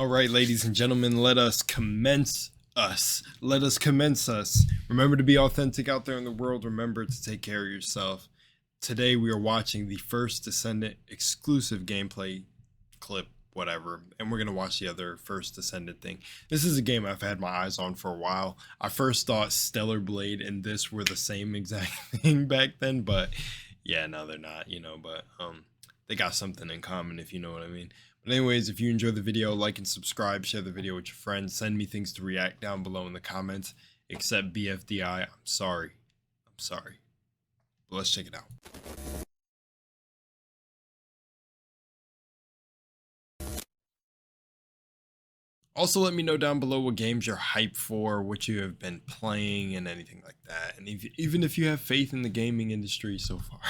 All right, ladies and gentlemen, let us commence us. Let us commence us. Remember to be authentic out there in the world. Remember to take care of yourself. Today we are watching the first Descendant exclusive gameplay clip, whatever, and we're going to watch the other first Descendant thing. This is a game I've had my eyes on for a while. I first thought Stellar Blade and this were the same exact thing back then, but yeah, no, they're not, but they got something in common, if you know what I mean. But anyways, if you enjoyed the video, like and subscribe, share the video with your friends, send me things to react down below in the comments, except BFDI, I'm sorry. But let's check it out. Also, let me know down below what games you're hyped for, what you have been playing, and anything like that. And even if you have faith in the gaming industry so far,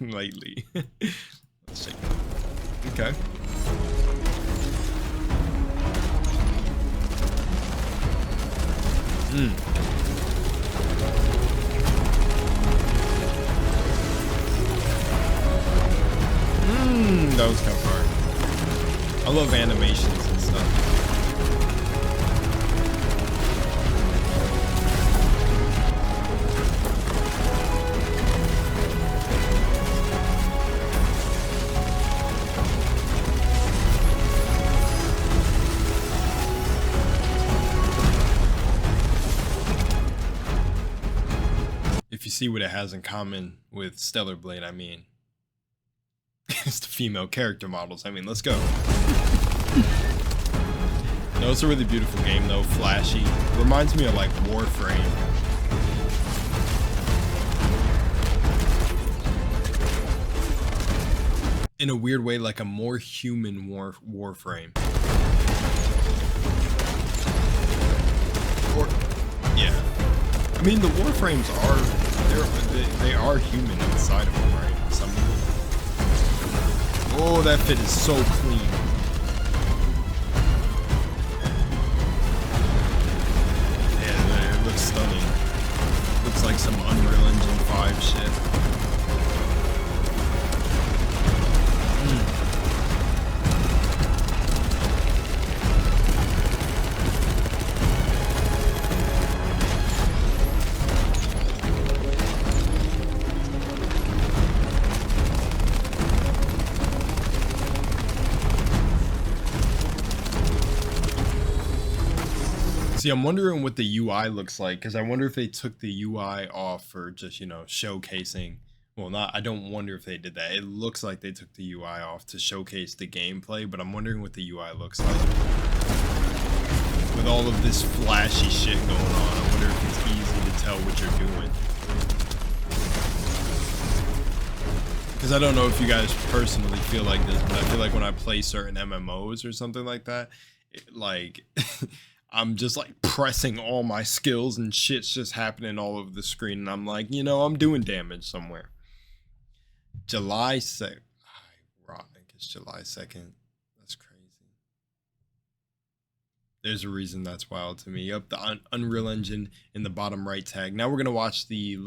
lately. Let's check it out. Okay. That was kind of hard. I love animations and stuff. If you see what it has in common with Stellar Blade, I mean, it's the female character models. I mean, let's go. No, it's a really beautiful game though, flashy. Reminds me of like Warframe. In a weird way, like a more human Warframe. Or, yeah. I mean, the Warframes they are human inside of them, right? Some of them. Oh, that fit is so clean. Yeah, it looks stunning. Looks like some Unreal Engine 5 shit. See, I'm wondering what the UI looks like, because I wonder if they took the UI off for just, showcasing. Well, I don't wonder if they did that. It looks like they took the UI off to showcase the gameplay, but I'm wondering what the UI looks like. With all of this flashy shit going on, I wonder if it's easy to tell what you're doing. Because I don't know if you guys personally feel like this, but I feel like when I play certain MMOs or something like that, I'm just like pressing all my skills and shit's just happening all over the screen. And I'm like, I'm doing damage somewhere. July 2nd. Ironic. It's July 2nd. That's crazy. There's a reason that's wild to me. Yep, the Unreal Engine in the bottom right tag. Now we're going to watch the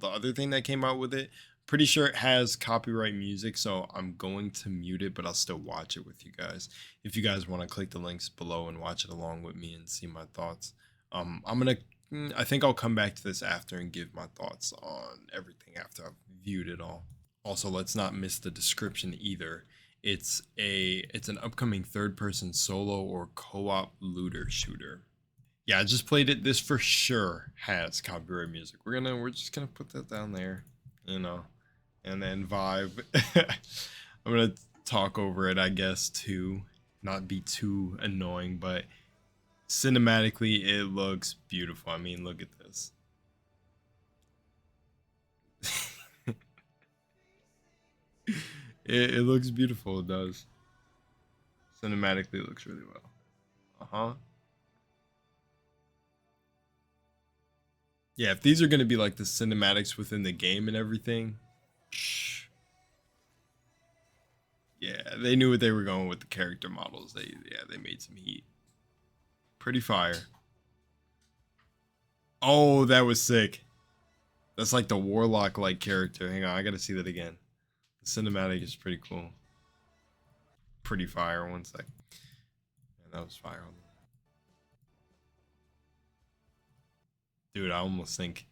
other thing that came out with it. Pretty sure it has copyright music, so I'm going to mute it, but I'll still watch it with you guys. If you guys want to click the links below and watch it along with me and see my thoughts. I think I'll come back to this after and give my thoughts on everything after I've viewed it all. Also, let's not miss the description either. It's an upcoming third-person solo or co-op looter shooter. Yeah, I just played it. This for sure has copyright music. We're just gonna put that down there, and then vibe. I'm gonna talk over it, I guess, to not be too annoying, but cinematically it looks beautiful. I mean, look at this. It looks beautiful. It does. Cinematically it looks really well. Yeah, if these are gonna be like the cinematics within the game and everything, yeah, they knew what they were going with the character models. They made some heat. Pretty fire. Oh, that was sick. That's like the warlock like character. Hang on, I gotta see that again. The cinematic is pretty cool. Pretty fire. One sec. That was fire. Dude, I almost think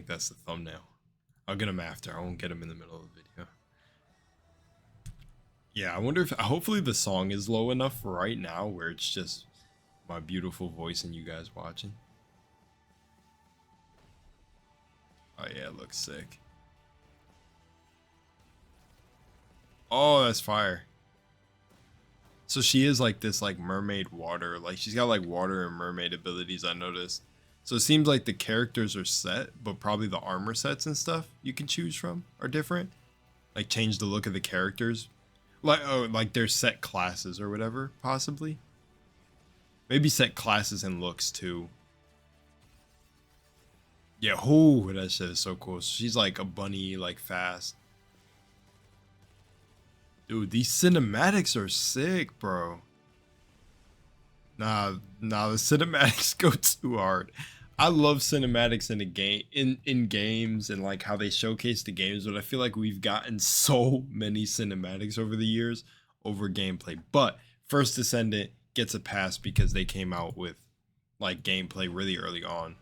that's the thumbnail. I'll get him after. I won't get him in the middle of the video. Yeah, I wonder if hopefully the song is low enough right now where it's just my beautiful voice and you guys watching. Oh yeah, it looks sick. Oh, that's fire. So she is like this like mermaid water. Like she's got like water and mermaid abilities, I noticed. So it seems like the characters are set, but probably the armor sets and stuff you can choose from are different. Like change the look of the characters. Like oh, like their set classes or whatever, possibly. Maybe set classes and looks too. Yeah, oh, that shit is so cool. She's like a bunny, like fast. Dude, these cinematics are sick, bro. Nah, the cinematics go too hard. I love cinematics in a game in games and like how they showcase the games, but I feel like we've gotten so many cinematics over the years over gameplay. But First Descendant gets a pass because they came out with like gameplay really early on.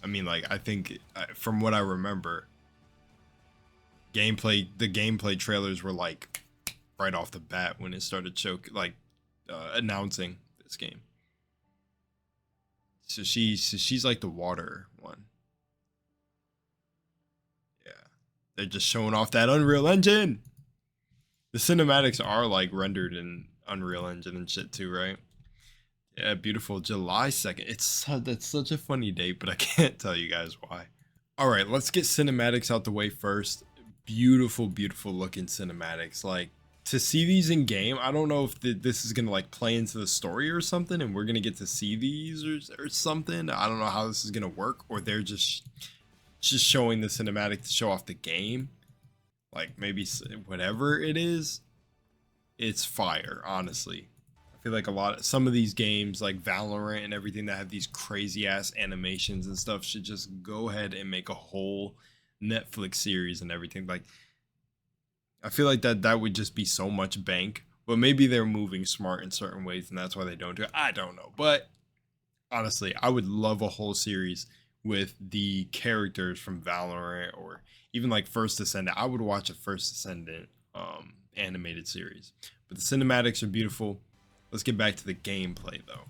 I mean, like I think from what I remember, the gameplay trailers were like right off the bat when it started announcing this game. So she's like the water one. Yeah, they're just showing off that Unreal Engine. The cinematics are like rendered in Unreal Engine and shit too, right? Yeah, beautiful. July 2nd. That's such a funny date, but I can't tell you guys why. All right, let's get cinematics out the way first. Beautiful looking cinematics. Like to see these in game, I don't know if this is gonna like play into the story or something, and we're gonna get to see these or something. I don't know how this is gonna work, or they're just showing the cinematic to show off the game. Like maybe whatever it is, it's fire. Honestly, I feel like some of these games like Valorant and everything that have these crazy ass animations and stuff should just go ahead and make a whole Netflix series and everything. Like I feel like that would just be so much bank, but maybe they're moving smart in certain ways and that's why they don't do it. I don't know, but honestly, I would love a whole series with the characters from Valorant or even like First Descendant. I would watch a First Descendant animated series. But the cinematics are beautiful. Let's get back to the gameplay though.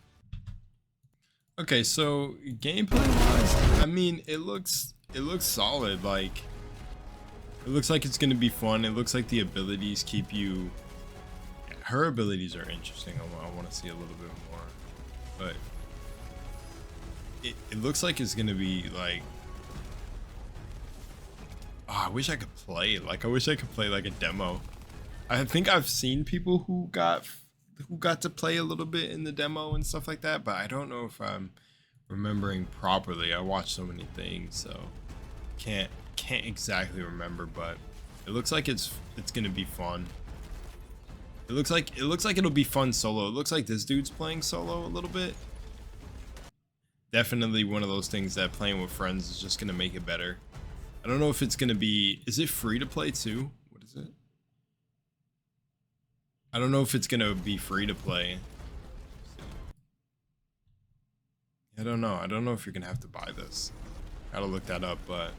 Okay, so gameplay wise, I mean, it looks solid. Like it looks like it's gonna be fun. It looks like the abilities keep you. Yeah, her abilities are interesting. I want to see a little bit more, but it looks like it's gonna be like. Oh, I wish I could play. Like I wish I could play like a demo. I think I've seen people who got to play a little bit in the demo and stuff like that, but I don't know if I'm remembering properly. I watched so many things, so can't exactly remember, but it looks like it's gonna be fun. It looks like it'll be fun solo. It looks like this dude's playing solo a little bit. Definitely one of those things that playing with friends is just gonna make it better. I don't know if it's gonna be. Is it free to play too? What is it? I don't know if it's gonna be free to play. I don't know. I don't know if you're gonna have to buy this. Gotta look that up, but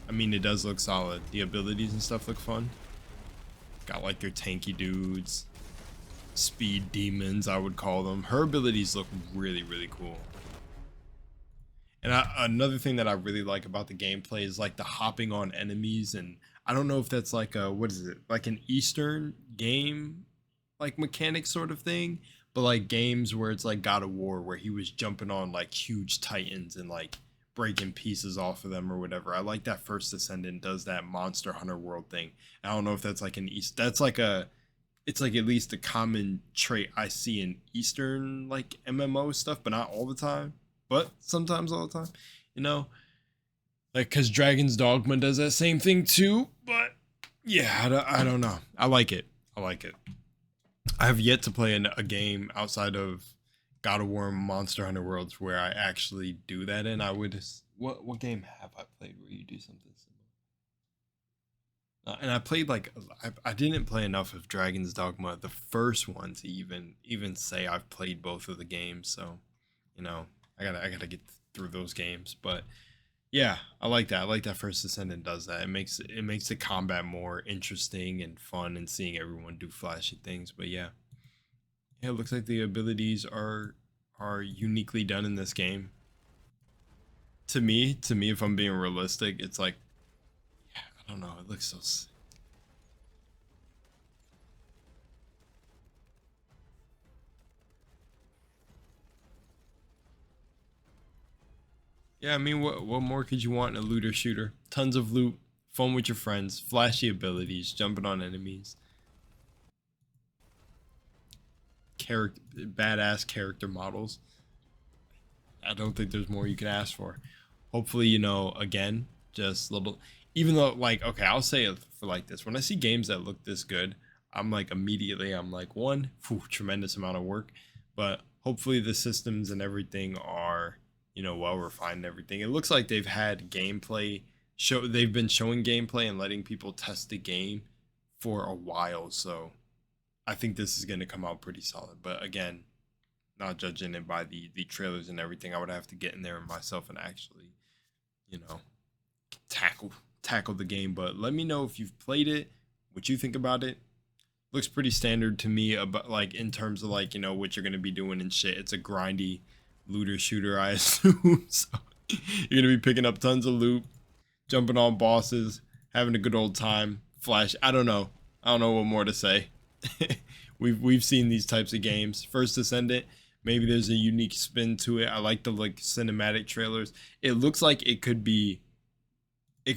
I mean, it does look solid. The abilities and stuff look fun. Got like their tanky dudes, speed demons, I would call them. Her abilities look really cool. And another thing that I really like about the gameplay is like the hopping on enemies, and I don't know if that's like a what is it, like an Eastern game like mechanic sort of thing, but like games where it's like God of War where he was jumping on like huge titans and like breaking pieces off of them or whatever. I like that First Descendant does that Monster Hunter World thing. I don't know if that's like that's like it's like at least a common trait I see in Eastern like MMO stuff, but not all the time, but sometimes all the time, you know, like because Dragon's Dogma does that same thing too. But yeah, I don't know. I like it. I have yet to play a game outside of God of War and Monster Hunter Worlds where I actually do that in. What game have I played where you do something And I played like I didn't play enough of Dragon's Dogma, the first one, to even say I've played both of the games. So, you know, I gotta get through those games. But yeah, I like that. I like that First Descendant does that. It makes the combat more interesting and fun, and seeing everyone do flashy things. But yeah, yeah, it looks like the abilities are uniquely done in this game. To me, if I'm being realistic, it's like, yeah, I don't know. It looks so. Yeah, I mean, what more could you want in a looter shooter? Tons of loot, fun with your friends, flashy abilities, jumping on enemies, character, badass character models. I don't think there's more you can ask for. Hopefully, again, just little. Even though, like, okay, I'll say it for like this: when I see games that look this good, I'm like immediately, I'm like, one, phew, tremendous amount of work, but hopefully the systems and everything are, well refined and everything. It looks like they've had gameplay show. They've been showing gameplay and letting people test the game for a while, so I think this is going to come out pretty solid. But again, not judging it by the trailers and everything. I would have to get in there myself and actually, you know, tackle the game. But let me know if you've played it, what you think about it. Looks pretty standard to me, about like in terms of like, what you're gonna be doing and shit. It's a grindy looter shooter, I assume. So you're gonna be picking up tons of loot, jumping on bosses, having a good old time. Flash. I don't know. I don't know what more to say. We've seen these types of games. First Descendant, maybe there's a unique spin to it. I like the like cinematic trailers. It looks like it could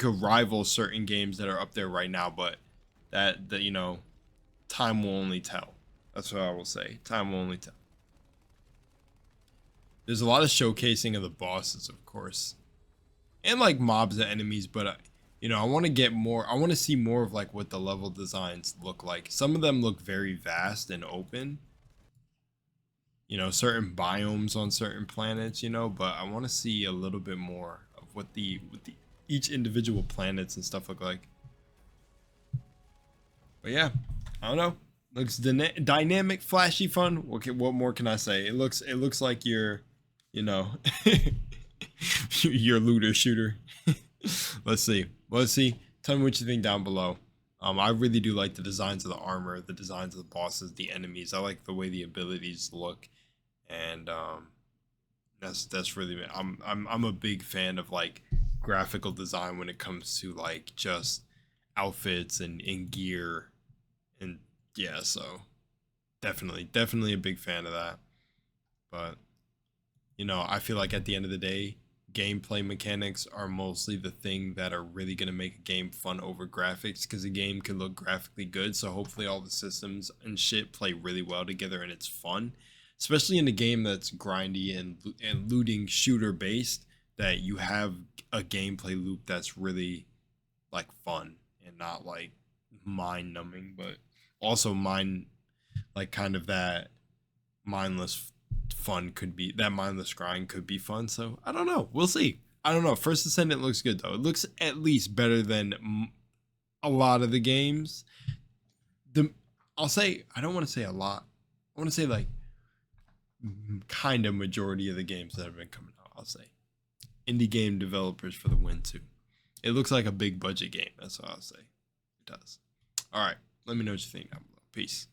rival certain games that are up there right now, but that time will only tell. That's what I will say. Time will only tell. There's a lot of showcasing of the bosses, of course, and like mobs and enemies, but I want to get more. I want to see more of like what the level designs look like. Some of them look very vast and open. Certain biomes on certain planets. But I want to see a little bit more of what the each individual planets and stuff look like. But yeah, I don't know. Looks dynamic, flashy, fun. What more can I say? It looks like you know, your looter shooter. Let's see. Let's see. Tell me what you think down below. I really do like the designs of the armor, the designs of the bosses, the enemies. I like the way the abilities look, and that's really. I'm a big fan of like graphical design when it comes to like just outfits and gear, and yeah. So definitely a big fan of that. But I feel like at the end of the day, gameplay mechanics are mostly the thing that are really going to make a game fun over graphics, because a game can look graphically good. So hopefully all the systems and shit play really well together and it's fun, especially in a game that's grindy and looting shooter based, that you have a gameplay loop that's really like fun and not like mind numbing, but also mind, like kind of that mindless fun could be, that mindless grind could be fun. So I don't know, we'll see. I don't know. First Descendant looks good though. It looks at least better than a lot of the games. the I'll say, I don't want to say a lot, I want to say like kind of majority of the games that have been coming out. I'll say indie game developers for the win too. It looks like a big budget game, that's what I'll say. It does. All right, let me know what you think down below. Peace.